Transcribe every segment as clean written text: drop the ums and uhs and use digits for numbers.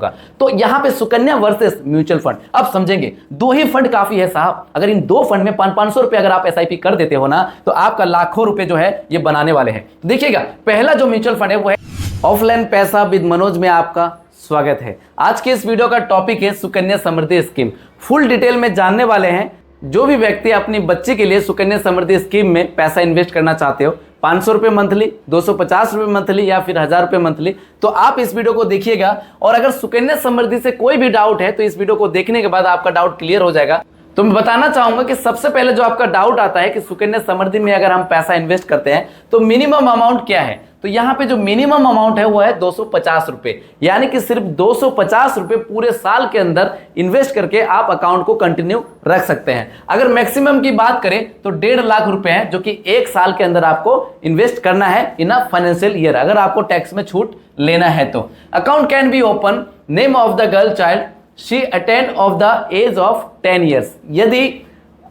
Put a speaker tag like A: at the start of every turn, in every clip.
A: तो यहां पे सुकन्या वर्सेस म्यूचुअल फंड, अब समझेंगे। दो ही फंड काफी है साहब। अगर इन दो फंड में 500 रुपए अगर आप एसआईपी कर देते हो ना, तो आपका लाखों रुपए जो है ये बनाने वाले हैं। तो देखिएगा, पहला जो म्यूचुअल फंड है वो है ऑफलाइन पैसा विद मनोज में आपका स्वागत है। आज के इस वीडियो का टॉपिक है Sukanya Samriddhi scheme. Full detail में जानने वाले हैं। जो भी व्यक्ति अपनी बच्ची के लिए सुकन्या समृद्धि स्कीम में पैसा इन्वेस्ट करना चाहते हो, 500 रुपये मंथली, 250 रुपये मंथली या फिर 1000 रुपये मंथली, तो आप इस वीडियो को देखिएगा। और अगर सुकन्या समृद्धि से कोई भी डाउट है तो इस वीडियो को देखने के बाद आपका डाउट क्लियर हो जाएगा। तो मैं बताना चाहूंगा कि सबसे पहले जो आपका डाउट आता है कि सुकन्या समृद्धि में अगर हम पैसा इन्वेस्ट करते हैं तो मिनिमम अमाउंट क्या है। तो यहाँ पे जो मिनिमम अमाउंट है वो है 250 रुपये, यानी कि सिर्फ 250 रुपये पूरे साल के अंदर इन्वेस्ट करके आप अकाउंट को कंटिन्यू रख सकते हैं। अगर मैक्सिमम की बात करें तो 1.5 लाख रुपए है, जो कि एक साल के अंदर आपको इन्वेस्ट करना है इन अ फाइनेंशियल ईयर, अगर आपको टैक्स में छूट लेना है तो। Account can be open, name of the girl child, she attend of the age of 10 years. यदि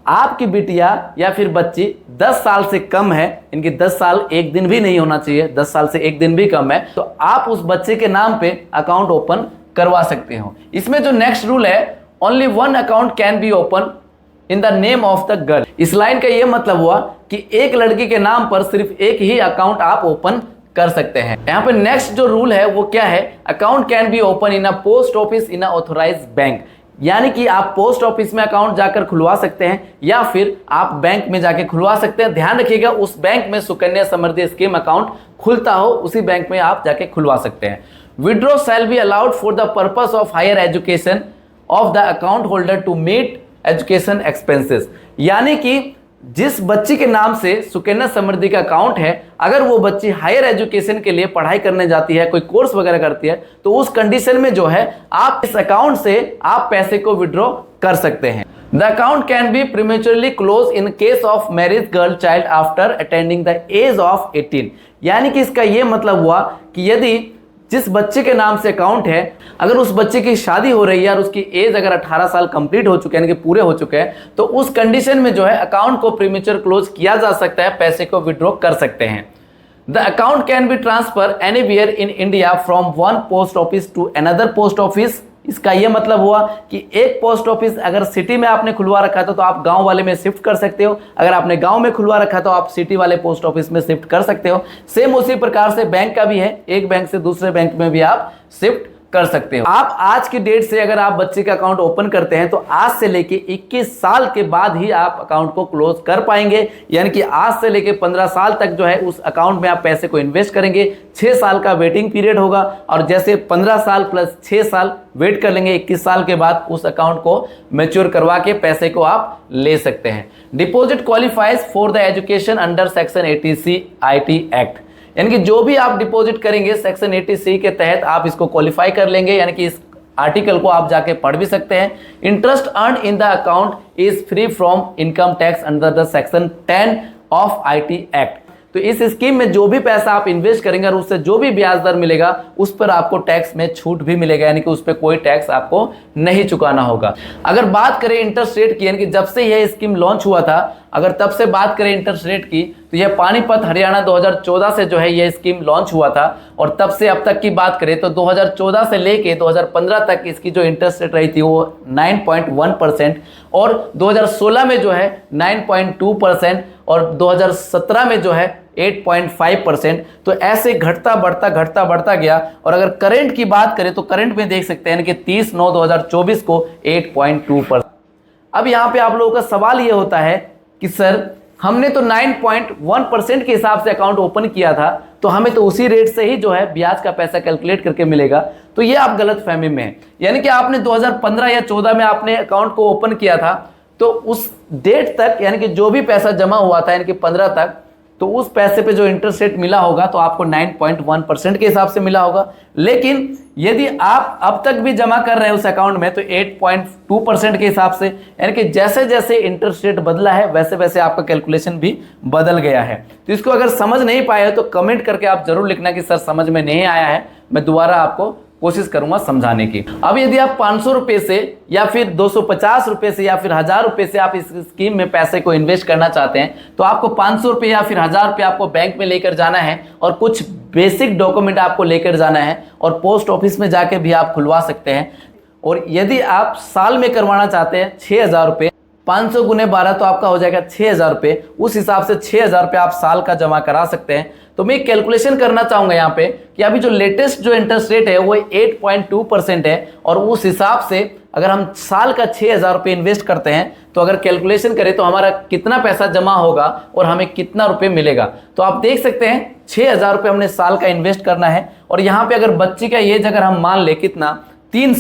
A: आपकी बिटिया या फिर बच्ची 10 साल से कम है, इनकी 10 साल एक दिन भी नहीं होना चाहिए, 10 साल से एक दिन भी कम है, तो आप उस बच्चे के नाम पे अकाउंट ओपन करवा सकते हो। इसमें जो नेक्स्ट रूल है, only one account can be open in the name of the girl. इस लाइन का यह मतलब हुआ कि एक लड़की के नाम पर सिर्फ एक ही अकाउंट आप ओपन कर सकते हैं। यहाँ पे नेक्स्ट जो रूल है वो क्या है, account can be open in a post office in a authorised bank, यानी कि आप पोस्ट ऑफिस में अकाउंट जाकर खुलवा सकते हैं या फिर आप बैंक में जाके खुलवा सकते हैं। ध्यान रखिएगा, उस बैंक में सुकन्या समृद्धि स्कीम अकाउंट खुलता हो उसी बैंक में आप जाके खुलवा सकते हैं। Withdraw shall be allowed for the purpose of higher education of the account holder to meet education expenses, यानी कि जिस बच्ची के नाम से सुकन्या समृद्धि का अकाउंट है, अगर वो बच्ची हायर एजुकेशन के लिए पढ़ाई करने जाती है, कोई कोर्स वगैरह करती है, तो उस कंडीशन में जो है आप इस अकाउंट से आप पैसे को विड्रॉ कर सकते हैं। The account can be prematurely close in case of marriage girl child after attending the age of 18, यानी कि इसका यह मतलब हुआ कि यदि जिस बच्चे के नाम से अकाउंट है, अगर उस बच्चे की शादी हो रही है और उसकी एज अगर 18 साल कंप्लीट हो चुके हैं, यानी कि पूरे हो चुके हैं, तो उस कंडीशन में जो है अकाउंट को प्रीमेच्योर क्लोज किया जा सकता है, पैसे को विड्रॉ कर सकते हैं। The account can be transfer anywhere in India from one post office to another post office. इसका यह मतलब हुआ कि एक पोस्ट ऑफिस अगर सिटी में आपने खुलवा रखा था तो आप गांव वाले में शिफ्ट कर सकते हो, अगर आपने गांव में खुलवा रखा तो आप सिटी वाले पोस्ट ऑफिस में शिफ्ट कर सकते हो। सेम उसी प्रकार से बैंक का भी है, एक बैंक से दूसरे बैंक में भी आप शिफ्ट कर सकते हो। आप आज की डेट से अगर आप बच्चे का अकाउंट ओपन करते हैं तो आज से लेके 21 साल के बाद ही आप अकाउंट को क्लोज कर पाएंगे, यानी कि आज से लेके 15 साल तक जो है उस अकाउंट में आप पैसे को इन्वेस्ट करेंगे। 6 साल का वेटिंग पीरियड होगा और जैसे 15 साल प्लस 6 साल वेट कर लेंगे, 21 साल के बाद उस अकाउंट को मैच्योर करवा के पैसे को आप ले सकते हैं। Deposit qualifies for the education under section 80C IT act, यानी कि जो भी आप डिपॉजिट करेंगे सेक्शन 80C के तहत आप इसको क्वालिफाई कर लेंगे, यानी कि इस आर्टिकल को आप जाके पढ़ भी सकते हैं। Interest earn in the account is free from income tax under the section 10 of IT act. तो इस स्कीम में जो भी पैसा आप इन्वेस्ट करेंगे और उससे जो भी ब्याज दर मिलेगा उस पर आपको टैक्स में छूट भी मिलेगा, यानी कि उस पर कोई टैक्स आपको नहीं चुकाना होगा। अगर बात करें इंटरेस्ट रेट की, यानी कि जब से यह स्कीम लॉन्च हुआ था, अगर तब से बात करें इंटरेस्ट रेट की, तो यह पानीपत हरियाणा 2014 से जो है यह स्कीम लॉन्च हुआ था और तब से अब तक की बात करें तो 2014 से लेके 2015 तक इसकी जो इंटरेस्ट रेट रही थी वो 9.1% और 2016 में जो है 9.2% और 2017 में जो है 8.5%। तो ऐसे घटता बढ़ता गया। और अगर करंट की बात करें तो करंट में देख सकते हैं कि 30/9/2024 को 8.2%। अब यहाँ पे आप लोगों का सवाल ये होता है कि सर हमने तो 9.1% के हिसाब से अकाउंट ओपन किया था, तो हमें तो उसी रेट से ही जो है ब्याज का पैसा कैलकुलेट करके मिलेगा। तो ये आप गलत फहमी में हैं, यानी कि आपने 2015 या 14 में आपने अकाउंट को ओपन किया था तो उस डेट तक, यानी कि जो भी पैसा जमा हुआ था, यानी कि 15 तक, तो उस पैसे पे जो इंटरेस्ट रेट मिला होगा तो आपको 9.1% के हिसाब से मिला होगा। लेकिन यदि आप अब तक भी जमा कर रहे हैं उस अकाउंट में तो 8.2% के हिसाब से, यानी कि जैसे जैसे इंटरेस्ट रेट बदला है वैसे वैसे आपका कैलकुलेशन भी बदल गया है। तो इसको अगर समझ नहीं पाए तो कमेंट करके आप जरूर लिखना कि सर समझ में नहीं आया है, मैं दोबारा आपको कोशिश करूंगा समझाने की। अब यदि आप 500 रुपए से या फिर 250 रुपए से या फिर 1000 रुपए से आप इस स्कीम में पैसे को इन्वेस्ट करना चाहते हैं तो आपको 500 रुपए या फिर 1000 रुपए आपको बैंक में लेकर जाना है और कुछ बेसिक डॉक्यूमेंट आपको लेकर जाना है और पोस्ट ऑफिस में जाके भी आप खुलवा सकते हैं। और यदि आप साल में करवाना चाहते हैं 6000 रुपये, 500 गुने 12 तो आपका हो जाएगा 6000 रुपये। उस हिसाब से 6000 रुपये आप साल का जमा करा सकते हैं। तो मैं कैलकुलेशन करना चाहूँगा यहाँ पे कि अभी जो लेटेस्ट जो इंटरेस्ट रेट है वो 8.2% है और उस हिसाब से अगर हम साल का 6000 रुपये इन्वेस्ट करते हैं तो अगर कैलकुलेशन करें तो हमारा कितना पैसा जमा होगा और हमें कितना रुपये मिलेगा। तो आप देख सकते हैं 6000 रुपये हमने साल का इन्वेस्ट करना है और यहाँ पे अगर बच्ची का एज अगर हम मान ले कितना 3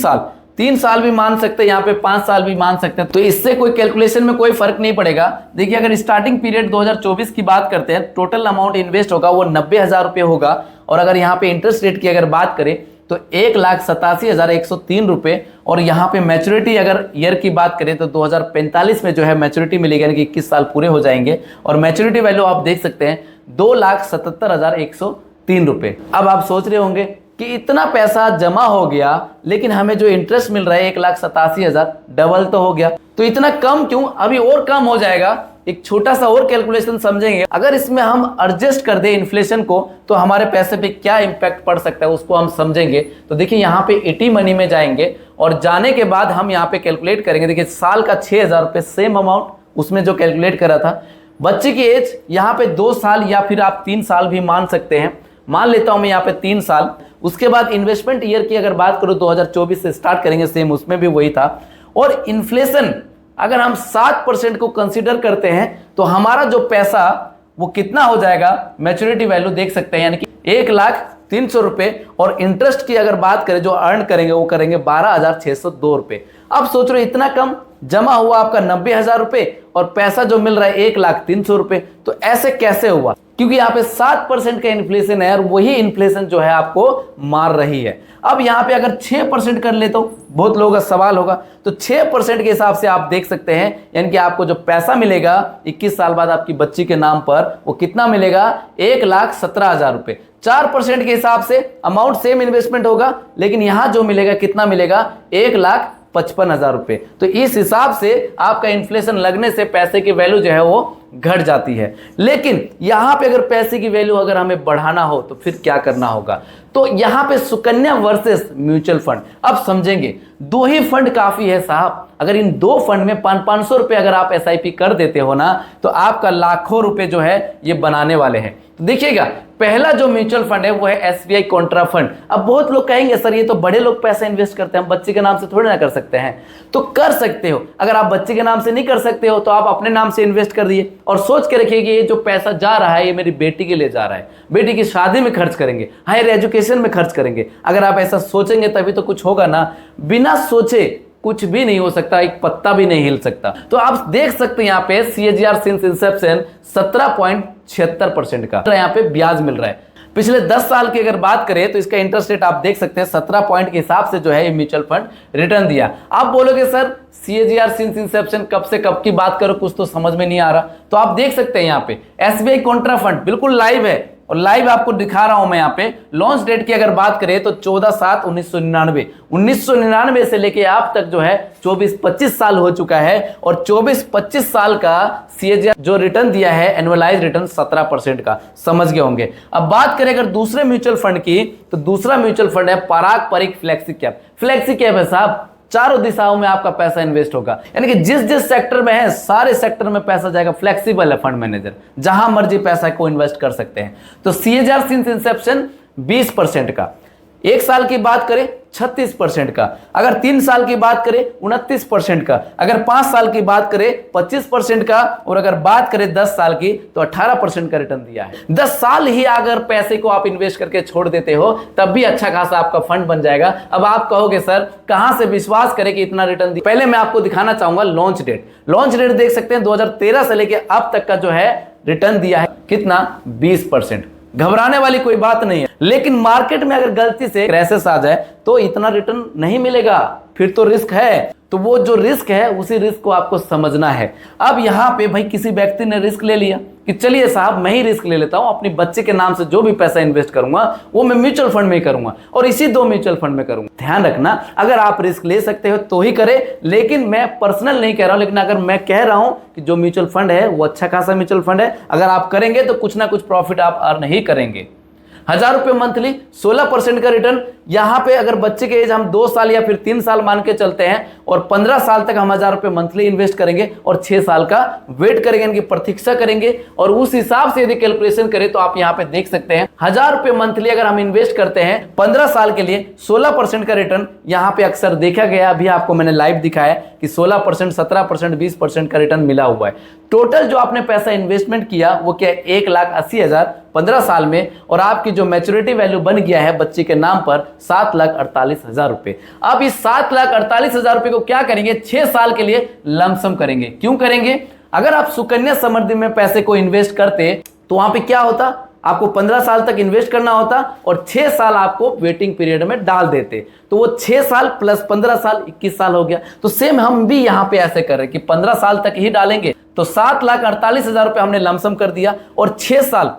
A: साल भी मान सकते हैं, यहाँ पे 5 साल भी मान सकते हैं। तो इससे कोई कैलकुलेशन में कोई फर्क नहीं पड़ेगा। देखिए अगर स्टार्टिंग पीरियड 2024 की बात करते हैं, टोटल अमाउंट इन्वेस्ट होगा वो 90,000 रुपये होगा और अगर यहाँ पे इंटरेस्ट रेट की अगर बात करें तो 1,87,103 रुपये और यहाँ पे मैच्योरिटी अगर ईयर की बात करें तो 2045 में जो है मैच्योरिटी मिलेगी, यानी कि 21 साल पूरे हो जाएंगे और मैच्योरिटी वैल्यू आप देख सकते हैं 2,77,103 रुपये। अब आप सोच रहे होंगे कि इतना पैसा जमा हो गया लेकिन हमें जो इंटरेस्ट मिल रहा है 1,87,000, डबल तो हो गया, तो इतना कम क्यों? अभी और कम हो जाएगा। एक छोटा सा और कैलकुलेशन समझेंगे। अगर इसमें हम एडजस्ट कर दे इन्फ्लेशन को तो हमारे पैसे पे क्या इंपैक्ट पड़ सकता है उसको हम समझेंगे। तो देखिए यहाँ पे इटी मनी में जाएंगे और जाने के बाद हम यहाँ पे कैलकुलेट करेंगे। देखिए साल का 6000 रुपये सेम अमाउंट उसमें जो कैलकुलेट करा था। बच्चे की एज यहाँ पे 2 साल या फिर आप 3 साल भी मान सकते हैं। मान लेता हूं मैं यहाँ पे 3 साल। उसके बाद इन्वेस्टमेंट ईयर की अगर बात करूं 2024 से स्टार्ट करेंगे, सेम उसमें भी वही था। और इन्फ्लेशन अगर हम 7% को कंसीडर करते हैं तो हमारा जो पैसा वो कितना हो जाएगा, मैच्योरिटी वैल्यू देख सकते हैं, यानी कि 1,03,000 रुपये। और इंटरेस्ट की अगर बात करें जो अर्न करेंगे वो करेंगे 12,602 रुपये। अब सोच रहे इतना कम जमा हुआ आपका 90,000 रुपये और पैसा जो मिल रहा है 1,03,000 रुपये। तो ऐसे कैसे हुआ? क्योंकि यहाँ पे 7% का इन्फ्लेशन है और वही इन्फ्लेशन जो है आपको मार रही है। अब यहाँ पे अगर 6% कर ले तो बहुत लोगों का सवाल होगा। तो 6% के हिसाब से आप देख सकते हैं, यानी कि आपको जो पैसा मिलेगा 21 साल बाद आपकी बच्ची के नाम पर वो कितना मिलेगा, 1,17,000 रुपये। 4% के हिसाब से अमाउंट सेम इन्वेस्टमेंट होगा लेकिन यहाँ जो मिलेगा कितना मिलेगा, 1,55,000 रुपये। तो इस हिसाब से आपका इन्फ्लेशन लगने से पैसे की वैल्यू जो है वो घट जाती है। लेकिन यहां पे अगर पैसे की वैल्यू अगर हमें बढ़ाना हो तो फिर क्या करना होगा? तो यहां पे सुकन्या वर्सेस म्यूचुअल फंड। अब समझेंगे, 2 ही फंड काफी है साहब। अगर इन 2 फंड में 500 रुपए अगर आप एसआईपी कर देते हो ना तो आपका लाखों रुपए जो है ये बनाने वाले हैं। तो देखिएगा, पहला जो म्यूचुअल फंड है वो है एसबीआई कॉन्ट्रा फंड। अब बहुत लोग कहेंगे सर ये तो बड़े लोग पैसे इन्वेस्ट करते हैं, हम बच्चे के नाम से थोड़ी ना कर सकते हैं। तो कर सकते हो। अगर आप बच्चे के नाम से नहीं कर सकते हो तो आप अपने नाम से इन्वेस्ट कर दिए और सोच के रखिए कि ये जो पैसा जा रहा है ये मेरी बेटी के लिए जा रहा है, बेटी की शादी में खर्च करेंगे, हायर एजुकेशन में खर्च करेंगे। अगर आप ऐसा सोचेंगे तभी तो कुछ होगा ना। बिना सोचे कुछ भी नहीं हो सकता, एक पत्ता भी नहीं हिल सकता। तो आप देख सकते हैं यहाँ पे CAGR सिंस इंसेप्शन 17.76% का यहाँ पे ब्याज मिल रहा है। पिछले 10 साल की अगर बात करें तो इसका इंटरेस्ट रेट आप देख सकते हैं 17 पॉइंट के हिसाब से जो है ये म्यूचुअल फंड रिटर्न दिया। आप बोलोगे सर CAGR सिंस इंसेप्शन कब से कब की बात करो, कुछ तो समझ में नहीं आ रहा। तो आप देख सकते हैं यहाँ पे SBI कॉन्ट्रा फंड बिल्कुल लाइव है और लाइव आपको दिखा रहा हूं मैं यहाँ पे। लॉन्च डेट की अगर बात करें तो 14/7/1999 से लेके आप तक जो है 24-25 साल हो चुका है और 24-25 साल का CAGR जो रिटर्न दिया है एनुअलाइज रिटर्न 17% का, समझ गए होंगे। अब बात करें अगर दूसरे म्यूचुअल फंड की तो दूसरा म्यूचुअल फंड है पराग परिक फ्लेक्सी कैप। फ्लेक्सी कैप है साहब, चारों दिशाओं में आपका पैसा इन्वेस्ट होगा, यानी कि जिस जिस सेक्टर में है सारे सेक्टर में पैसा जाएगा। फ्लेक्सिबल है फंड मैनेजर, जहां मर्जी पैसा को इन्वेस्ट कर सकते हैं। तो CAGR सिंस इंसेप्शन 20% का, 1 साल की बात करें 36% का, अगर 3 साल की बात करें 29% का, अगर 5 साल की बात करें 25% का और अगर बात करें 10 साल की तो 18% का रिटर्न दिया है। 10 साल ही अगर पैसे को आप इन्वेस्ट करके छोड़ देते हो तब भी अच्छा खासा आपका फंड बन जाएगा। अब आप कहोगे सर कहां से विश्वास करें कि इतना रिटर्न दिया? पहले मैं आपको दिखाना चाहूंगा लॉन्च डेट। लॉन्च डेट देख सकते हैं 2013 से लेके अब तक का जो है रिटर्न दिया है कितना, 20%। घबराने वाली कोई बात नहीं है। लेकिन मार्केट में अगर गलती से क्रैशेस आ जाए तो इतना रिटर्न नहीं मिलेगा, फिर तो रिस्क है। तो वो जो रिस्क है उसी रिस्क को आपको समझना है। अब यहाँ पे भाई किसी व्यक्ति ने रिस्क ले लिया कि चलिए साहब मैं ही रिस्क ले लेता हूँ, अपनी बच्चे के नाम से जो भी पैसा इन्वेस्ट करूंगा वो मैं म्यूचुअल फंड में ही करूंगा और इसी 2 म्यूचुअल फंड में करूंगा। ध्यान रखना, अगर आप रिस्क ले सकते हो तो ही करें, लेकिन मैं पर्सनल नहीं कह रहा हूं, लेकिन अगर मैं कह रहा हूं कि जो म्यूचुअल फंड है वो अच्छा खासा म्यूचुअल फंड है, अगर आप करेंगे तो कुछ ना कुछ प्रॉफिट आप अर्न ही करेंगे। 1000 रुपये मंथली 16% का रिटर्न। यहाँ पे अगर बच्चे के एज हम 2 साल या फिर 3 साल मान के चलते हैं और 15 साल तक हम 1000 रुपये मंथली इन्वेस्ट करेंगे और 6 साल का वेट करेंगे, इनकी प्रतीक्षा करेंगे और उस हिसाब से यदि कैलकुलेशन करें तो आप यहाँ पे देख सकते हैं 1000 रुपये मंथली अगर हम इन्वेस्ट करते हैं 15 साल के लिए 16% का रिटर्न यहाँ पे अक्सर देखा गया। अभी आपको मैंने लाइव दिखाया कि 16%, 17%, 20% का रिटर्न मिला हुआ है। टोटल जो आपने पैसा इन्वेस्टमेंट किया वो क्या 1,80,000 15 साल में, और आपकी जो मैच्योरिटी वैल्यू बन गया है बच्चे के नाम पर 7,48,000 रुपए। अब इस 7,48,000 रुपए को क्या करेंगे, 6 साल के लिए लमसम करेंगे। क्यों करेंगे? अगर आप सुकन्या समृद्धि में पैसे को इन्वेस्ट करते तो वहां पे क्या होता, आपको 15 साल तक इन्वेस्ट करना होता और 6 साल आपको वेटिंग पीरियड में डाल देते, तो वो 6 साल प्लस 15 साल 21 साल हो गया। तो सेम हम भी यहां पे ऐसे कर रहे हैं कि 15 साल तक ही डालेंगे, तो 7,48,000 रुपए हमने लमसम कर दिया और 6 साल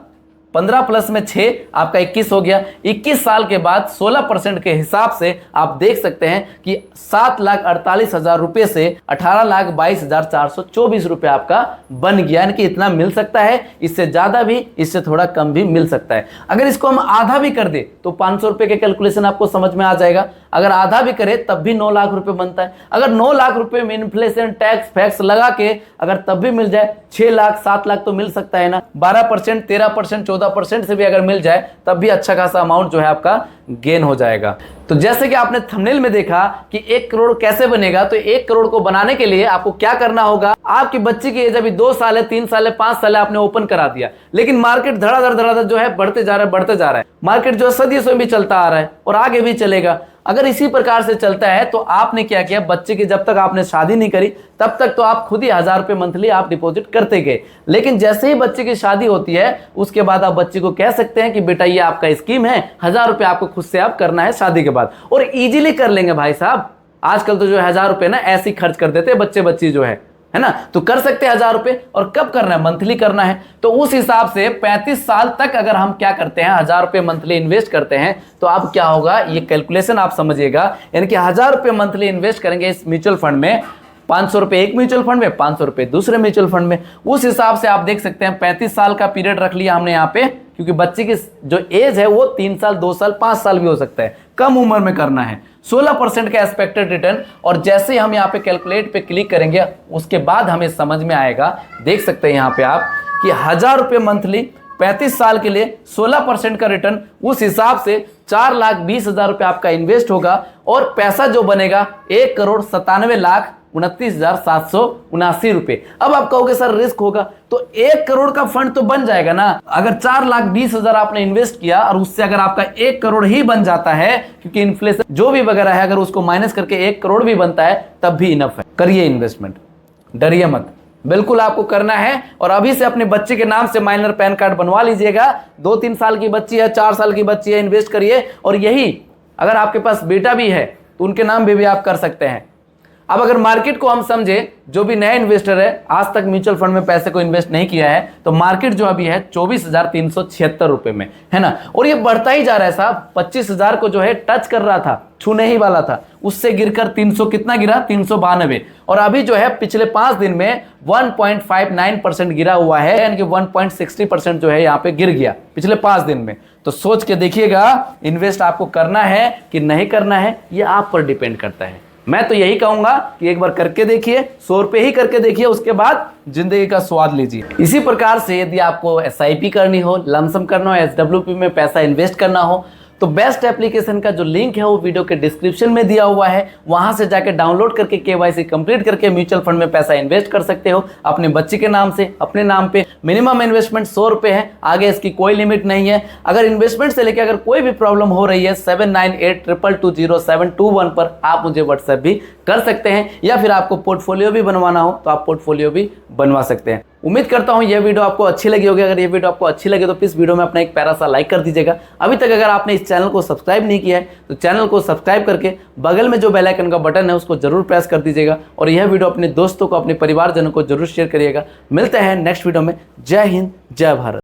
A: 15 प्लस में 6 आपका 21 हो गया। 21 साल के बाद 16% के हिसाब से आप देख सकते हैं कि 7,48,000 रुपए से 18,22,424 रुपए आपका बन गया। यानी कि इतना मिल सकता है, इससे ज्यादा भी, इससे थोड़ा कम भी मिल सकता है। अगर इसको हम आधा भी कर दे तो 500 रुपए के कैलकुलेशन आपको समझ में आ जाएगा। अगर आधा भी करे तब भी 9 लाख रुपए बनता है। अगर 9 लाख रुपए में इन्फ्लेशन टैक्स फैक्स लगा के अगर तब भी मिल जाए 6 लाख 7 लाख तो मिल सकता है ना। 12%, 13%, 14% से भी अगर मिल जाए तब भी अच्छा खासा अमाउंट जो है आपका गेन हो जाएगा। तो जैसे कि आपने थंबनेल में देखा कि 1 करोड़ कैसे बनेगा, तो 1 करोड़ को बनाने के लिए आपको क्या करना होगा, आपकी बच्ची की एज अभी 2 साल है, 3 साल है, 5 साल है, आपने ओपन करा दिया, लेकिन मार्केट धड़ाधड़ जो है बढ़ते जा रहा है। मार्केट जो सदियों से भी चलता आ रहा है और आगे भी चलेगा। अगर इसी प्रकार से चलता है तो आपने क्या किया, बच्चे की जब तक आपने शादी नहीं करी तब तक तो आप खुद ही 1000 रुपए मंथली आप डिपॉजिट करते गए, लेकिन जैसे ही बच्चे की शादी होती है उसके बाद आप बच्चे को कह सकते हैं कि बेटा ये आपका स्कीम है, 1000 रुपए आपको खुद से आप करना है शादी के बाद, और इजीली कर लेंगे भाई साहब। आजकल तो जो 1000 रुपए ना ऐसे ही खर्च कर देते हैं बच्चे बच्ची जो है ना, तो कर सकते हैं 1000 रुपए। और कब करना है, मंथली करना है। तो उस हिसाब से 35 साल तक अगर हम क्या करते हैं 1000 रुपए मंथली इन्वेस्ट करते हैं तो अब क्या होगा, ये कैलकुलेशन आप समझिएगा। यानी कि 1000 रुपए मंथली इन्वेस्ट करेंगे इस म्यूचुअल फंड में, 500 रुपए एक म्यूचुअल फंड में, 500 रुपए दूसरे म्यूचुअल फंड में। उस हिसाब से आप देख सकते हैं 35 साल का पीरियड रख लिया हमने यहाँ पे, क्योंकि बच्चे की जो एज है वो 3 साल 2 साल 5 साल भी हो सकता है, कम उम्र में करना है। 16% का एक्सपेक्टेड रिटर्न, और जैसे ही हम यहाँ पे कैलकुलेट पे क्लिक करेंगे उसके बाद हमें समझ में आएगा। देख सकते हैं यहाँ पे आप कि 1000 रुपए मंथली 35 साल के लिए 16% का रिटर्न, उस हिसाब से 4,20,000 रुपए आपका इन्वेस्ट होगा और पैसा जो बनेगा 1,97,29,779 रुपए। अब आप कहोगे सर रिस्क होगा, तो 1 करोड़ का फंड तो बन जाएगा ना। अगर 4,20,000 आपने इन्वेस्ट किया और उससे अगर आपका 1 करोड़ ही बन जाता है, क्योंकि इन्फ्लेशन जो भी वगैरह है अगर उसको माइनस करके 1 करोड़ भी बनता है तब भी इनफ है। करिए इन्वेस्टमेंट, डरिए मत, बिल्कुल आपको करना है। और अभी से अपने बच्चे के नाम से माइनर पैन कार्ड बनवा लीजिएगा। 2-3 साल की बच्ची है, 4 साल की बच्ची है, इन्वेस्ट करिए। और यही अगर आपके पास बेटा भी है तो उनके नाम भी आप कर सकते हैं। अब अगर मार्केट को हम समझे, जो भी नया इन्वेस्टर है आज तक म्यूचुअल फंड में पैसे को इन्वेस्ट नहीं किया है, तो मार्केट जो अभी है 24,376 रुपए में है ना, और ये बढ़ता ही जा रहा है साहब। 25,000 को जो है टच कर रहा था, छूने ही वाला था, उससे गिरकर 300 कितना गिरा, 392, और अभी जो है पिछले 5 दिन में 1.59% गिरा हुआ है, यानी कि 1.60% जो है यहाँ पे गिर गया पिछले 5 दिन में। तो सोच के देखिएगा इन्वेस्ट आपको करना है कि नहीं करना है, ये आप पर डिपेंड करता है। मैं तो यही कहूंगा कि एक बार करके देखिए, 100 रुपए ही करके देखिए, उसके बाद जिंदगी का स्वाद लीजिए। इसी प्रकार से यदि आपको SIP करनी हो, लमसम करना हो, SWP में पैसा इन्वेस्ट करना हो, तो बेस्ट एप्लीकेशन का जो लिंक है वो वीडियो के डिस्क्रिप्शन में दिया हुआ है। वहां से जाकर डाउनलोड करके KYC कंप्लीट करके म्यूचुअल फंड में पैसा इन्वेस्ट कर सकते हो, अपने बच्चे के नाम से, अपने नाम पे। मिनिमम इन्वेस्टमेंट 100 रुपए है, आगे इसकी कोई लिमिट नहीं है। अगर इन्वेस्टमेंट से लेकर अगर कोई भी प्रॉब्लम हो रही है 7982220721 पर आप मुझे व्हाट्सएप भी कर सकते हैं, या फिर आपको पोर्टफोलियो भी बनवाना हो तो आप पोर्टफोलियो भी बनवा सकते हैं। उम्मीद करता हूं यह वीडियो आपको अच्छी लगी होगी। अगर ये वीडियो आपको अच्छी लगे तो प्लीज़ वीडियो में अपना एक प्यारा सा लाइक कर दीजिएगा। अभी तक अगर आपने इस चैनल को सब्सक्राइब नहीं किया है तो चैनल को सब्सक्राइब करके बगल में जो बेल आइकन का बटन है उसको जरूर प्रेस कर दीजिएगा और यह वीडियो अपने दोस्तों को, अपने परिवारजनों को जरूर शेयर करिएगा। मिलते हैं नेक्स्ट वीडियो में। जय हिंद, जय भारत।